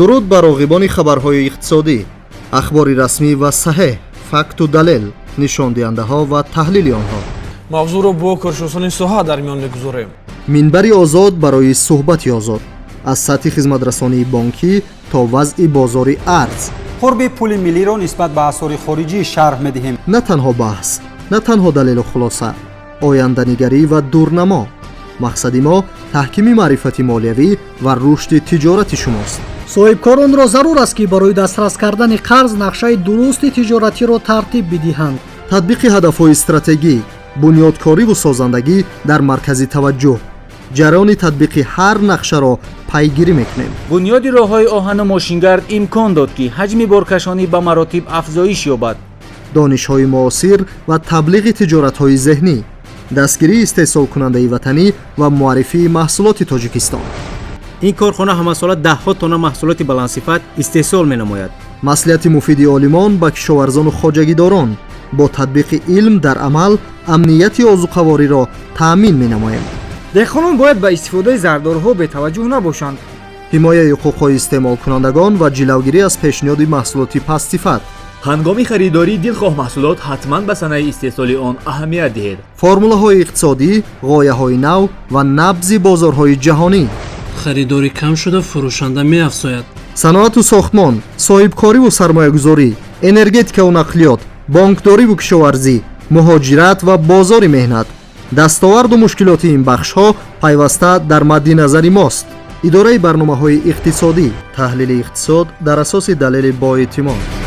дуруд ба роғибони хабарҳои иқтисодӣ, ахбори расмӣ ва саҳеҳ, факту далел, нишондиҳандаҳо ва таҳлили онҳо. мавзӯъро бо коршиносони соҳа дар миён мегузорем. минбари озод барои суҳбати озод, аз сатҳи хизматрасонии бонкӣ то вазъи бозори арз. қурби пули миллиро нисбат ба асъори хориҷӣ шарҳ медиҳем. На танҳо баҳс, на танҳо далелу хулоса, оянданигарӣ ва дурнамо. мақсади мо таҳкими маърифати молиявӣ ва рушди тиҷорати шумост. соҳибкоронро зарур аст ки барои дастрас кардани қарз нақшаи дурусти тиҷоратиро тартиб бидиҳанд. татбиқи ҳадафҳои стратегӣ, бунёдкориву созандагӣ дар маркази таваҷҷӯҳ. ҷараёни татбиқи ҳар нақшаро пайгирӣ мекунем. бунёди роҳҳои оҳану мошингард имкон дод ки ҳаҷми боркашонӣ ба маротиб афзоиш ёбад. донишҳои муосир ва таблиғи тиҷоратҳои зеҳнӣ, дастгирии истеҳсолкунандаи ватанӣ ва муаррифии маҳсулоти тоҷикистон. ин корхона ҳамасола даҳҳо тонна маҳсулоти баландсифат истеҳсол менамояд. маслиҳати муфиди олимон ба кишоварзону хоҷагидорон, бо татбиқи илм дар амал амнияти озуқавориро таъмин менамоем. деҳқонон бояд ба истифодаи зардорҳо бетаваҷҷӯҳ набошанд. ҳимояи ҳуқуқҳои истеъмолкунандагон ва ҷилавгирӣ аз пешниҳоди маҳсулоти пастсифат. ҳангоми харидории дилхоҳ маҳсулот ҳатман ба санаи истеҳсоли он аҳамият диҳед. формулаҳои иқтисодӣ, ғояҳои нав ва набзи бозорҳои ҷаҳонӣ. харидорӣ кам шуда фурӯшанда меафзояд. саноату сохтмон, соҳибкориву сармоягузорӣ, энергетикаву нақлиёт, бонкдориву кишоварзӣ, муҳоҷират ва бозори меҳнат. дастоварду мушкилоти ин бахшҳо пайваста дар мадди назари мост. идораи барномаҳои иқтисодӣ, таҳлили иқтисод дар асоси далели боэътимод.